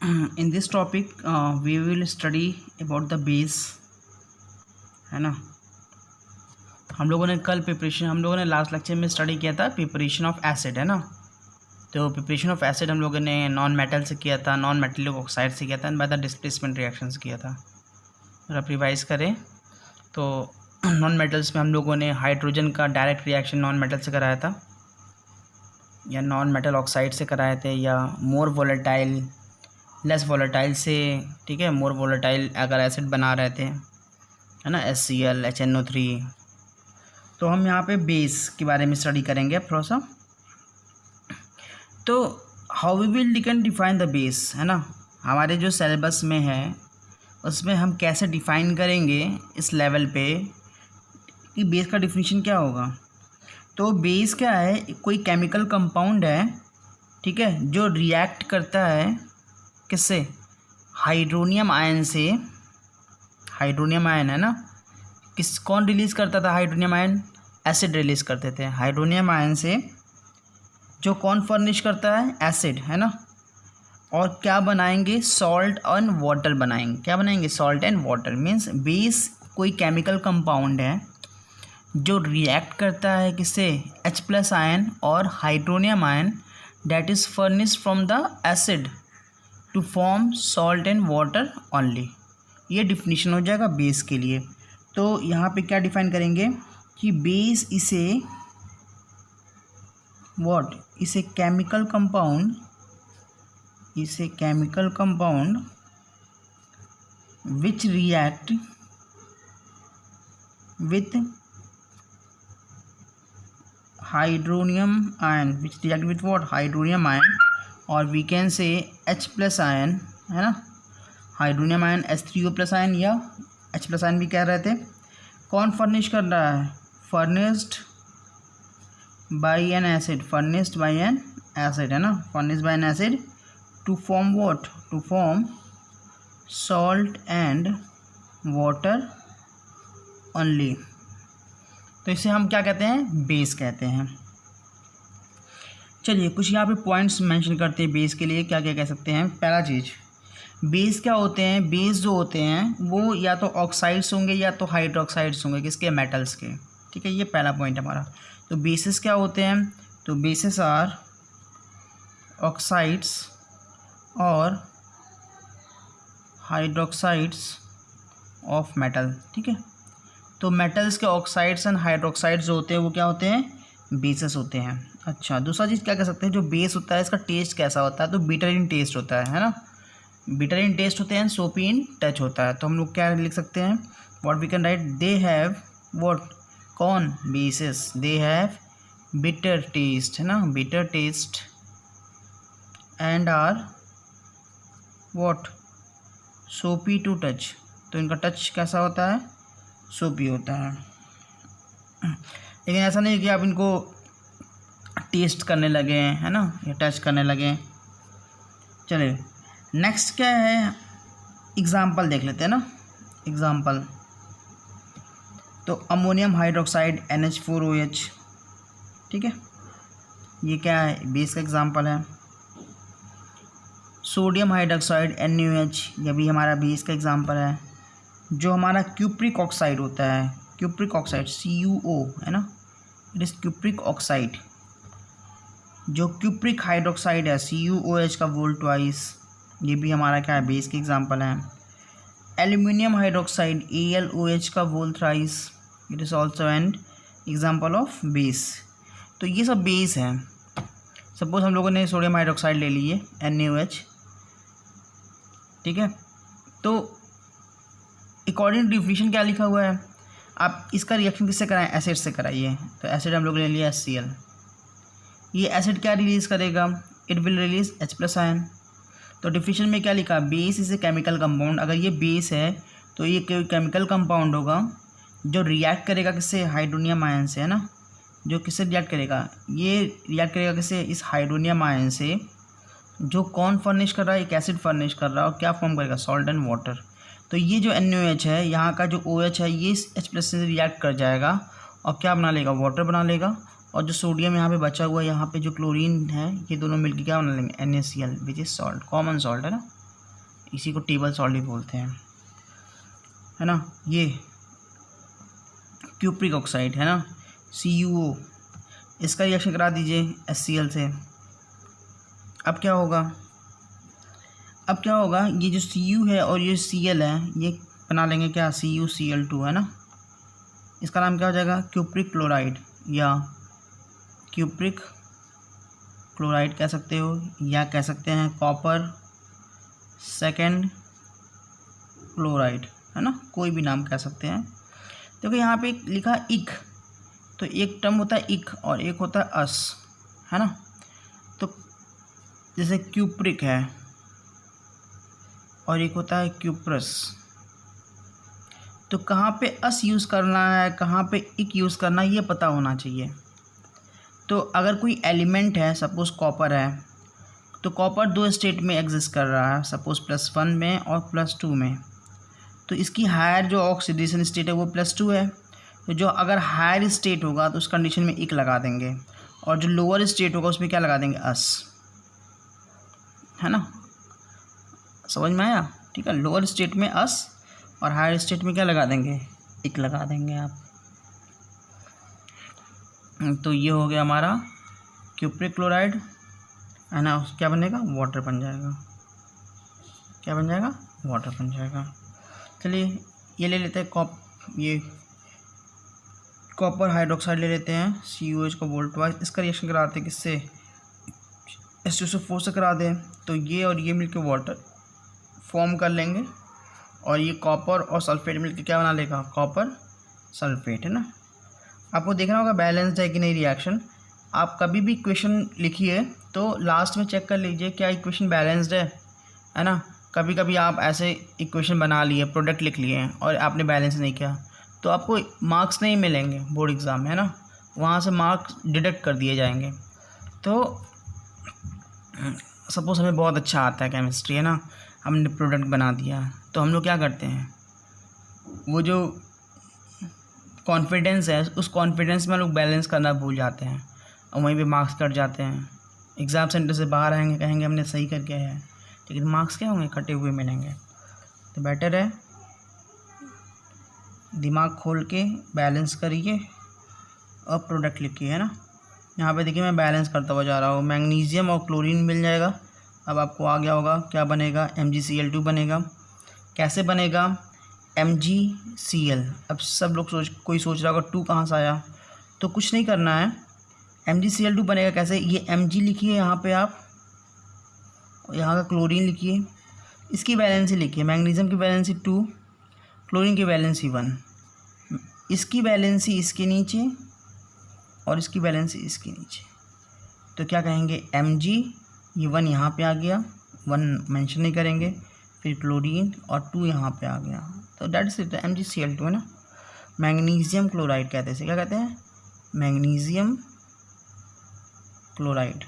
in this topic we will study about the base, है ना। हम लोगों ने कल हम लोगों ने लास्ट लेक्चर में स्टडी किया था प्रिपरेशन ऑफ एसिड, है ना। तो प्रिपरेशन ऑफ एसिड हम लोगों ने नॉन मेटल से किया था, नॉन मेटेलिक ऑक्साइड से किया था, and by the displacement reaction से किया था। अगर आप रिवाइज करें तो नॉन मेटल्स में हम लोगों ने हाइड्रोजन का डायरेक्ट रिएक्शन नॉन मेटल से कराया था, या नॉन मेटल ऑक्साइड से कराए थे, या मोर वोलेटाइल लेस वोलेटाइल से, ठीक है, मोर वोलेटाइल अगर एसिड बना रहे थे, है ना, HCl HNO3। तो हम यहाँ पे बेस के बारे में स्टडी करेंगे थोड़ा सा। तो how we will can define the base, है ना। हमारे जो सिलेबस में है उसमें हम कैसे डिफाइन करेंगे इस लेवल पे कि बेस का डिफिनीशन क्या होगा। तो बेस क्या है, कोई केमिकल कंपाउंड है, ठीक है, जो रिएक्ट करता है किससे, हाइड्रोनियम आयन से। हाइड्रोनियम आयन, है ना, कौन रिलीज़ करता था हाइड्रोनियम आयन, एसिड रिलीज़ करते थे। हाइड्रोनियम आयन से जो कौन फर्निश करता है, एसिड, है ना। और क्या बनाएंगे, सॉल्ट एंड वाटर बनाएंगे। क्या बनाएंगे, salt and water. Means base कोई केमिकल कंपाउंड है जो रिएक्ट करता है किससे, H+ आयन और hydronium ion, that is furnish from the acid to form salt and water only. ये डिफिनीशन हो जाएगा बेस के लिए। तो यहाँ पे क्या डिफाइन करेंगे कि बेस इसे व्हाट, इसे केमिकल कंपाउंड, इसे chemical compound which react with hydronium ion, which react with what, hydronium ion, और we can say H+ ion, है ना। हाइड्रोनियम आयन H3O+ आयन या H+ आयन भी कह रहे थे। कौन फर्निश कर रहा है, furnished by an acid, furnished by an acid, है ना, furnished by an acid to form what, to form salt and water only. तो इसे हम क्या कहते हैं, बेस कहते हैं। चलिए कुछ यहाँ पे पॉइंट्स मेंशन करते हैं बेस के लिए, क्या क्या कह सकते हैं। पहला चीज़, बेस क्या होते हैं, बेस जो होते हैं वो या तो ऑक्साइड्स होंगे या तो हाइड्रोक्साइड्स होंगे, किसके, मेटल्स के, ठीक है। ये पहला पॉइंट हमारा। तो बेसिस क्या होते हैं, तो बेसिस आर ऑक्साइड्स और हाइड्रोक्साइड्स ऑफ मेटल, ठीक है। तो मेटल्स के ऑक्साइड्स एंड हाइड्रोक्साइड्स जो होते हैं वो क्या होते हैं, बेसिस होते हैं। अच्छा, दूसरा चीज़ क्या कह सकते हैं, जो बेस होता है इसका टेस्ट कैसा होता है, तो बिटर इन टेस्ट होता है ना। बिटर इन टेस्ट होते हैं, सोपी इन टच होता है। तो हम लोग क्या लिख सकते हैं, what we can write, they have what, कौन, bases, they have bitter taste, है ना, bitter taste, and are what, soapy to touch. तो इनका टच कैसा होता है, सोपी होता है। लेकिन ऐसा नहीं कि आप इनको टेस्ट करने लगे, है ना, या टच करने लगे। चलिए नेक्स्ट क्या है, एग्जाम्पल देख लेते हैं ना। एग्जाम्पल, तो अमोनियम हाइड्रोक्साइड NH4OH, ठीक है, ये क्या है, बेस का एग्जाम्पल है। सोडियम हाइड्रोक्साइड NaOH, ये भी हमारा बेस का एग्जाम्पल है। जो हमारा क्यूप्रिक ऑक्साइड होता है, क्यूप्रिक ऑक्साइड CuO, है ना, इट इज़ क्यूप्रिक ऑक्साइड। जो क्यूप्रिक हाइड्रोक्साइड है CuOH का वोल ट्वाइस, ये भी हमारा क्या है, बेस के एग्जांपल है। एल्यूमिनियम हाइड्रोक्साइड AlOH का whole thrice, it is also an example of base. तो ये सब बेस हैं। सपोज हम लोगों ने सोडियम हाइड्रोक्साइड ले लिए NaOH, ठीक है। तो अकॉर्डिंग डिफिनीशन क्या लिखा हुआ है, आप इसका रिएक्शन किससे कराएं, एसिड से कराइए। तो एसिड हम लोग ले लिया HCl। ये एसिड क्या रिलीज़ करेगा, it will release H+ ion. तो डिफिनीशन में क्या लिखा, base is a chemical compound. अगर ये बेस है तो ये केमिकल कंपाउंड होगा जो रिएक्ट करेगा किससे, हाइड्रोनियम आयन से, है ना। जो किससे रिएक्ट करेगा, ये रिएक्ट करेगा किससे, इस हाइड्रोनियम आयन से, जो कौन फर्निश कर रहा है, एक एसिड फर्निश कर रहा है, और क्या फॉर्म करेगा, सॉल्ट एंड वाटर। तो ये जो NaOH है, यहाँ का जो OH है, ये H+ से रिएक्ट कर जाएगा और क्या बना लेगा, वाटर बना लेगा। और जो सोडियम यहाँ पे बचा हुआ है, यहाँ पे जो क्लोरीन है, ये दोनों मिलकर क्या बना लेंगे, NaCl, which is salt, common salt, है ना। इसी को टेबल सॉल्ट भी बोलते हैं, है ना। ये क्यूप्रिक ऑक्साइड है ना, CuO, इसका रिएक्शन करा दीजिए HCl से। अब क्या होगा, ये जो Cu है और ये Cl है, ये बना लेंगे क्या, CuCl2 है ना। इसका नाम क्या हो जाएगा, क्यूप्रिक क्लोराइड, या क्यूप्रिक क्लोराइड कह सकते हो, या कह सकते हैं कॉपर सेकेंड क्लोराइड, है ना, कोई भी नाम कह सकते हैं। देखो यहाँ पे लिखा इक, तो एक टर्म होता है इक और एक होता है अस, है ना। तो जैसे क्यूप्रिक है और एक होता है क्यूप्रस, तो कहाँ पे अस यूज़ करना है, कहाँ पे इक यूज़ करना है, ये पता होना चाहिए। तो अगर कोई एलिमेंट है, सपोज़ कॉपर है, तो कॉपर 2 स्टेट में एग्जिस्ट कर रहा है, सपोज़ +1 में और +2 में। तो इसकी हायर जो ऑक्सीडेशन स्टेट है वो +2 है, तो जो अगर हायर स्टेट होगा तो उस कंडीशन में इक लगा देंगे, और जो लोअर स्टेट होगा उसमें क्या लगा देंगे, अस, है ना। समझ में आया, ठीक है। लोअर स्टेट में अस और हायर स्टेट में क्या लगा देंगे, इक लगा देंगे आप। तो ये हो गया हमारा क्यूप्रिक क्लोराइड, है ना। क्या बनेगा, वाटर बन जाएगा, क्या बन जाएगा, वाटर बन जाएगा। चलिए ये ले लेते हैं ये कॉपर हाइड्रोक्साइड ले लेते हैं, CuH को वोल्ट वाइज, इसका रिएक्शन कराते हैं किससे, H2SO4 से करा दें। तो ये और ये मिलकर वाटर फॉर्म कर लेंगे, और ये कॉपर और सल्फेट मिलकर क्या बना लेगा, कॉपर सल्फेट, है ना। आपको देखना होगा बैलेंस्ड है कि नहीं रिएक्शन। आप कभी भी इक्वेशन लिखिए तो लास्ट में चेक कर लीजिए क्या इक्वेशन बैलेंस्ड है ना। कभी कभी आप ऐसे इक्वेशन बना लिए, प्रोडक्ट लिख लिए और आपने बैलेंस नहीं किया, तो आपको मार्क्स नहीं मिलेंगे बोर्ड एग्ज़ाम में, है ना। वहाँ से मार्क्स डिडक्ट कर दिए जाएंगे। तो सपोज़ हमें बहुत अच्छा आता है केमिस्ट्री, है ना, हमने प्रोडक्ट बना दिया, तो हम लोग क्या करते हैं, वो जो कॉन्फिडेंस है उस कॉन्फिडेंस में हम लोग बैलेंस करना भूल जाते हैं और वहीं पे मार्क्स कट जाते हैं। एग्ज़ाम सेंटर से बाहर आएंगे, कहेंगे हमने सही करके आया है, लेकिन मार्क्स क्या होंगे, कटे हुए मिलेंगे। तो बेटर है दिमाग खोल के बैलेंस करिए और प्रोडक्ट लिखिए, है ना। यहाँ पे देखिए मैं बैलेंस करता हुआ जा रहा हूँ, मैग्नीशियम और क्लोरीन मिल जाएगा। अब आपको आ गया होगा क्या बनेगा, MgCl2 बनेगा। कैसे बनेगा, MgCl। अब सब लोग कोई सोच रहा होगा 2 कहाँ से आया, तो कुछ नहीं करना है, MgCl2 बनेगा कैसे, ये Mg लिखिए यहाँ पे आप, यहाँ का क्लोरीन लिखिए, इसकी वैलेंसी लिखिए, मैग्नीशियम की वैलेंसी 2, क्लोरीन की वैलेंसी 1, इसकी वैलेंसी इसके नीचे और इसकी वैलेंसी इसके नीचे। तो क्या कहेंगे, Mg, ये 1 यहाँ पे आ गया, 1 मेंशन नहीं करेंगे, फिर क्लोरीन और 2 यहाँ पे आ गया, तो डेट इज MgCl2, है ना। मैग्नीशियम क्लोराइड कहते हैं, क्या कहते हैं, मैग्नीशियम क्लोराइड।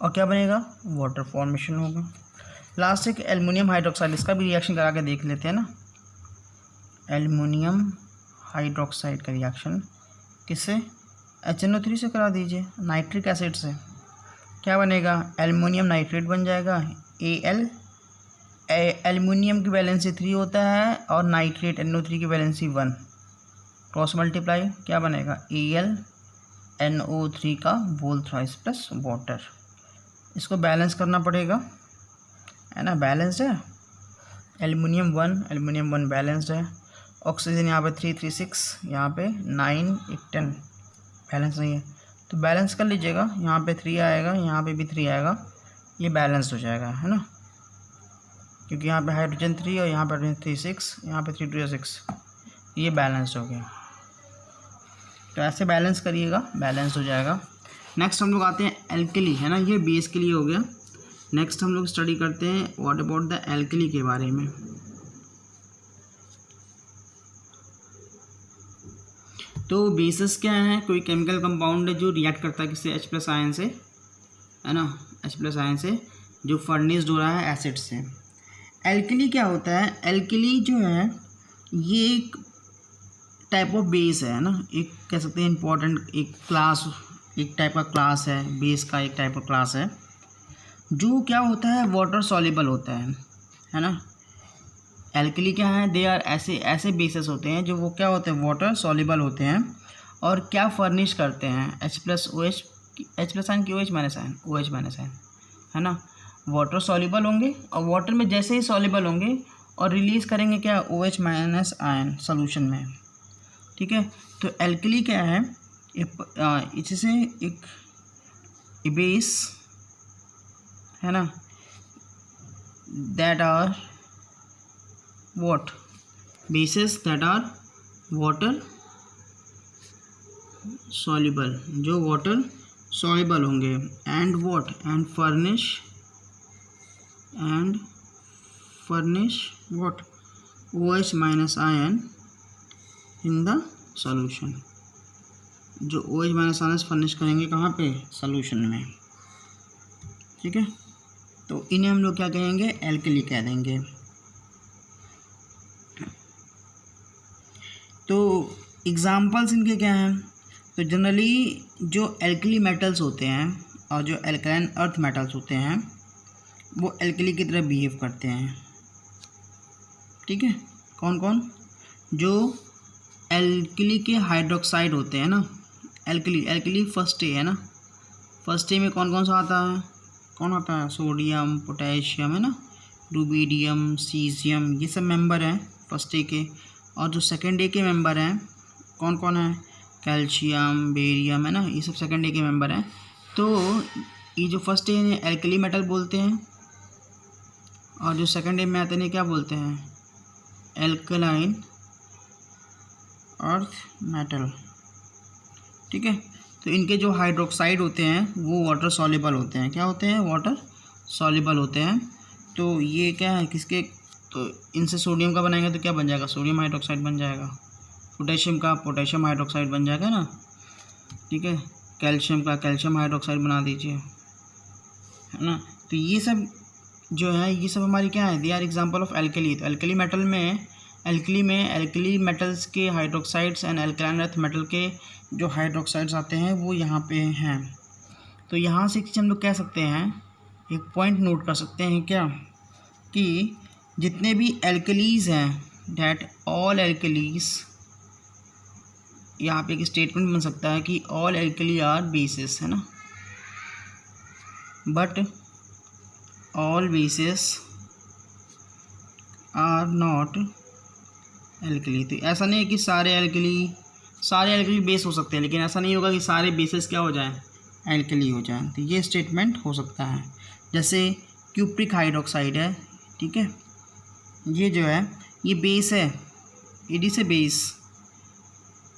और क्या बनेगा, वाटर फॉर्मेशन होगा। लास्ट एक एल्युमिनियम हाइड्रोक्साइड, इसका भी रिएक्शन करा के देख लेते हैं ना। एल्युमिनियम हाइड्रोक्साइड का रिएक्शन किससे, HNO3 से करा दीजिए, नाइट्रिक एसिड से। क्या बनेगा, एल्युमिनियम नाइट्रेट बन जाएगा, Al। एल्युमिनियम की वैलेंसी 3 होता है और नाइट्रेट NO3 की वैलेंसी 1, क्रॉस मल्टीप्लाई क्या बनेगा, AlNO3 का होल थ्राइस प्लस वाटर। इसको बैलेंस करना पड़ेगा, है ना, बैलेंस्ड है। एल्युमिनियम 1 बैलेंस्ड है। ऑक्सीजन यहाँ पे 3 3 6, यहाँ पे 9 1 10 बैलेंस नहीं है, तो बैलेंस कर लीजिएगा। यहाँ पे 3 आएगा, यहाँ पे भी 3 आएगा, ये बैलेंस हो जाएगा, है ना, क्योंकि यहाँ पे हाइड्रोजन 3 और यहाँ पे हाइड्रोजन 3 6, यहाँ पे 3 2 6, ये बैलेंस हो गया। तो ऐसे बैलेंस करिएगा, बैलेंस हो जाएगा। नेक्स्ट हम लोग आते हैं एल्कली, है ना, ये बेस के लिए हो गया। नेक्स्ट हम लोग स्टडी करते हैं व्हाट अबाउट द एल्कली के बारे में। तो बेसिस क्या है, कोई केमिकल कंपाउंड है जो रिएक्ट करता है किससे, H+ आयन से, है ना, H+ आयन से, जो फर्निश्ड हो रहा है एसिड से। एल्कली क्या होता है, एल्कली जो है ये एक टाइप ऑफ बेस है ना, एक कह सकते हैं इम्पोर्टेंट एक क्लास, एक टाइप का क्लास है, बेस का एक टाइप का क्लास है, जो क्या होता है वाटर सॉल्युबल होता है है ना। एल्कली क्या है, दे आर ऐसे बेसिस होते हैं जो वो क्या होते हैं, वाटर सॉल्युबल होते हैं और क्या फर्निश करते हैं H+OH, H+ आयन की OH- आयन, OH- आयन, है ना। वाटर सॉल्युबल होंगे और वाटर में जैसे ही सॉल्युबल होंगे और रिलीज़ करेंगे क्या, OH- आयन सोल्यूशन में, ठीक है। तो एल्कली क्या है, इससे एक बेस है ना, that are what bases that are water soluble, जो water soluble होंगे, and what and furnish what OH- ion in the solution, जो OH- आयन फर्निश करेंगे कहाँ पे, सोल्यूशन में, ठीक है। तो इन्हें हम लोग क्या कहेंगे, एल्कली कह देंगे। तो एग्जाम्पल्स इनके क्या हैं, तो जनरली जो एल्कली मेटल्स होते हैं और जो एल्कलाइन अर्थ मेटल्स होते हैं वो एल्कली की तरह बिहेव करते हैं, ठीक है। कौन कौन, जो एल्कली के हाइड्रोक्साइड होते हैं ना, एल्कली फर्स्ट ए है ना, फर्स्ट ए में कौन कौन सा आता है, कौन आता है, सोडियम, पोटेशियम, है ना, रुबीडियम, सीजियम, ये सब मेंबर हैं फर्स्ट ए के। और जो सेकेंड ए के मेंबर हैं कौन कौन है, कैल्शियम, बेरियम, है ना, ये सब सेकेंड ए के मेंबर हैं। तो ये जो फर्स्ट ए है एल्कली मेटल बोलते हैं और जो सेकेंड ए में आते हैं क्या बोलते हैं, एल्कलाइन अर्थ मेटल, ठीक है। तो इनके जो हाइड्रोक्साइड होते हैं वो वाटर सॉल्युबल होते हैं, क्या होते हैं, वाटर सॉल्युबल होते हैं। तो ये क्या है किसके, तो इनसे सोडियम का बनाएंगे तो क्या बन जाएगा, सोडियम हाइड्रोक्साइड बन जाएगा, पोटेशियम का पोटेशियम हाइड्रोक्साइड बन जाएगा ना, ठीक है। कैल्शियम का कैल्शियम हाइड्रोक्साइड बना दीजिए, है ना। तो ये सब जो है ये सब हमारी क्या है, they are example of alkali. तो एल्कली मेटल्स के hydroxides and alkaline earth metal के जो हाइड्रोक्साइड्स आते हैं वो यहाँ पे हैं। तो यहाँ से हम लोग कह सकते हैं, एक पॉइंट नोट कर सकते हैं क्या, कि जितने भी एल्कलीज हैं डैट ऑल एल्कलीज, यहाँ पे एक स्टेटमेंट बन सकता है कि ऑल एल्कली आर बेसिस, है ना, but all bases are not alkali. तो ऐसा नहीं है कि सारे एल्कली बेस हो सकते हैं, लेकिन ऐसा नहीं होगा कि सारे बेसिस क्या हो जाएं, एल्कली हो जाएं। तो ये स्टेटमेंट हो सकता है। जैसे क्यूप्रिक हाइड्रोक्साइड है, ठीक है, ये जो है ये बेस है, it is a base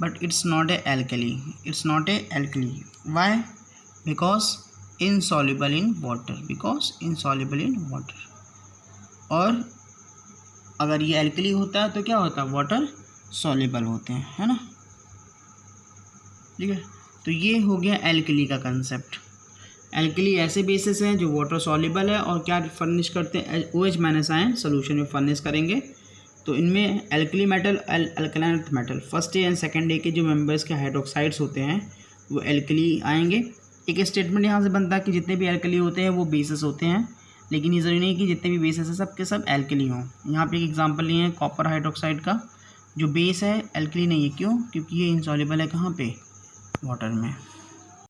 but it's not a alkali, why, because insoluble in water, और अगर ये एल्कली होता है तो क्या होता है, वाटर सॉल्युबल होते हैं, है ना, ठीक है। तो ये हो गया एल्कली का कंसेप्ट। एल्कली ऐसे बेसिस हैं जो वाटर सॉल्युबल है और क्या फर्निश करते हैं, OH- आयन सोल्यूशन में फर्निश करेंगे। तो इनमें alkali metal, alkaline earth metal, first A and second A के जो मेंबर्स के हाइड्रोक्साइड्स होते हैं वो एल्कली आएंगे। एक स्टेटमेंट यहाँ से बनता है कि जितने भी एल्कली होते हैं वो बेसिस होते हैं, लेकिन ये ज़रूरी नहीं कि जितने भी बेसिस हैं सब के सब एल्कली हों। यहाँ पे एक एग्जांपल लिए हैं कॉपर हाइड्रोक्साइड का, जो बेस है एल्कली नहीं है, क्यों, क्योंकि ये इनसॉल्युबल है कहाँ पे, वाटर में।